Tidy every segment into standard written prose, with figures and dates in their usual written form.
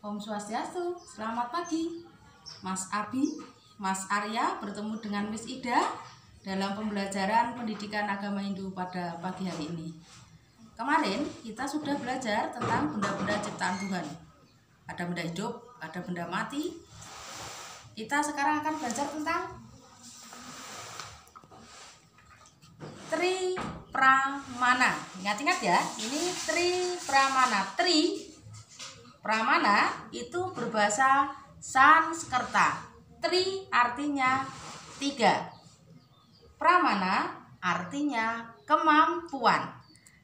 Om Swastiastu, selamat pagi Mas Abi, Mas Arya bertemu dengan Miss Ida dalam pembelajaran pendidikan agama Hindu pada pagi hari ini. Kemarin kita sudah belajar tentang benda-benda ciptaan Tuhan. Ada benda hidup, ada benda mati. Kita sekarang akan belajar tentang Tri Pramana. Ingat-ingat ya, ini Tri Pramana. Tri Pramana itu berbahasa Sanskerta. Tri artinya 3. Pramana artinya kemampuan.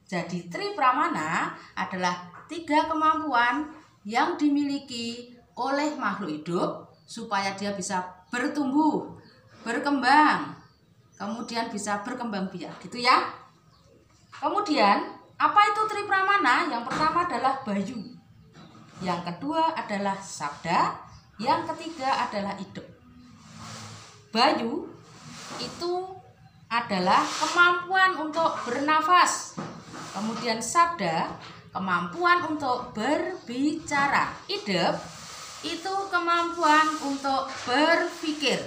Jadi Tri Pramana adalah 3 kemampuan yang dimiliki oleh makhluk hidup supaya dia bisa bertumbuh, berkembang, kemudian bisa berkembang biak, gitu ya. Kemudian apa itu Tri Pramana? Yang pertama adalah Bayu, yang kedua adalah Sabda, yang ketiga adalah Idep. Bayu itu adalah kemampuan untuk bernafas. Kemudian Sabda, kemampuan untuk berbicara. Idep itu kemampuan untuk berpikir.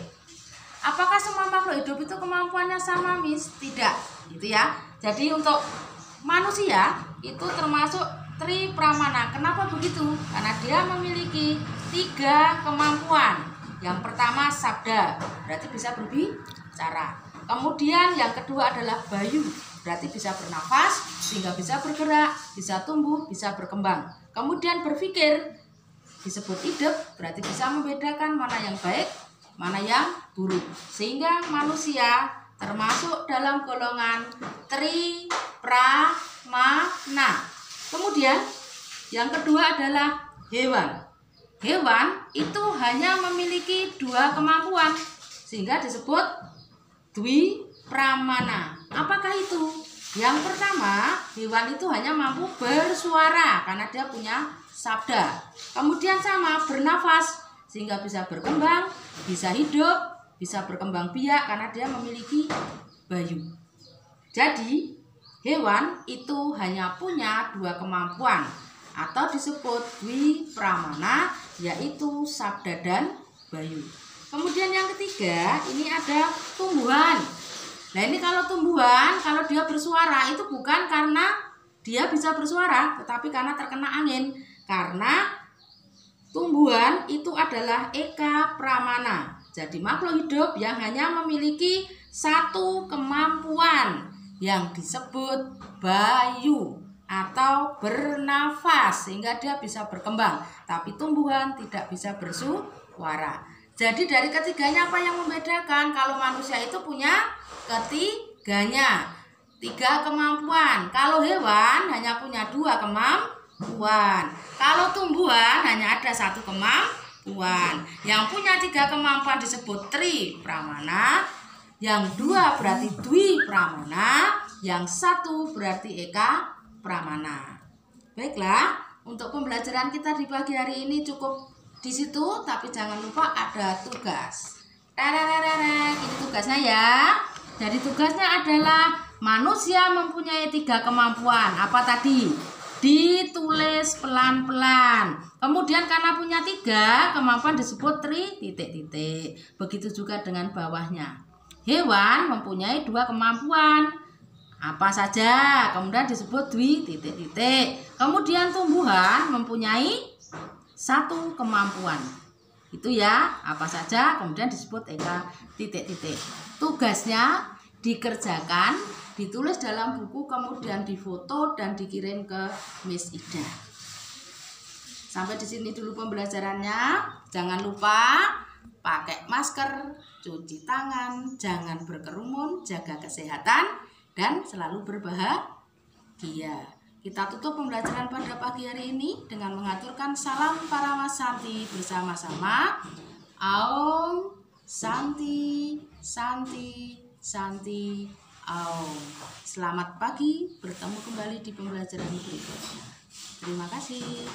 Apakah semua makhluk hidup itu kemampuannya sama, Miss? Tidak, gitu ya. Jadi untuk manusia itu termasuk Tri Pramana. Kenapa begitu? Karena dia memiliki 3 kemampuan. Yang pertama Sabda, berarti bisa berbicara. Kemudian yang kedua adalah Bayu, berarti bisa bernafas sehingga bisa bergerak, bisa tumbuh, bisa berkembang. Kemudian berpikir, disebut Idep, berarti bisa membedakan mana yang baik, mana yang buruk. Sehingga manusia termasuk dalam golongan Tri Pramana. Kemudian yang kedua adalah hewan. Hewan itu hanya memiliki 2 kemampuan sehingga disebut Dwi Pramana. Apakah itu? Yang pertama, hewan itu hanya mampu bersuara karena dia punya sabda. Kemudian sama bernafas sehingga bisa berkembang, bisa hidup, bisa berkembang biak karena dia memiliki bayu. Jadi hewan itu hanya punya 2 kemampuan atau disebut Dwi Pramana, yaitu sabda dan bayu. Kemudian yang ketiga, ini ada tumbuhan. Nah ini kalau tumbuhan, kalau dia bersuara itu bukan karena dia bisa bersuara, tetapi karena terkena angin. Karena tumbuhan itu adalah Eka Pramana. Jadi makhluk hidup yang hanya memiliki 1 kemampuan yang disebut bayu atau bernafas sehingga dia bisa berkembang, tapi tumbuhan tidak bisa bersuara. Jadi dari ketiganya apa yang membedakan? Kalau manusia itu punya ketiganya 3 kemampuan. Kalau hewan hanya punya 2 kemampuan. Kalau tumbuhan hanya ada 1 kemampuan. Yang punya 3 kemampuan disebut Tri Pramana. Yang 2 berarti Dwi Pramana, yang 1 berarti Eka Pramana. Baiklah, untuk pembelajaran kita di pagi hari ini cukup di situ, tapi jangan lupa ada tugas. Ini tugasnya ya. Jadi tugasnya adalah manusia mempunyai 3 kemampuan. Apa tadi? Ditulis pelan-pelan. Kemudian karena punya 3 kemampuan disebut Tri titik-titik. Begitu juga dengan bawahnya. Hewan mempunyai 2 kemampuan. Apa saja? Kemudian disebut Dwi titik-titik. Kemudian tumbuhan mempunyai 1 kemampuan. Itu ya, apa saja? Kemudian disebut Eka titik-titik. Tugasnya dikerjakan, ditulis dalam buku, kemudian difoto dan dikirim ke Miss Ida. Sampai di sini dulu pembelajarannya. Jangan lupa pakai masker, cuci tangan, jangan berkerumun, jaga kesehatan, dan selalu berbahagia. Kita tutup pembelajaran pada pagi hari ini dengan mengaturkan salam Parama Santi bersama-sama. Aum Santi, Santi, Santi, Aum. Selamat pagi, bertemu kembali di pembelajaran berikutnya. Terima kasih.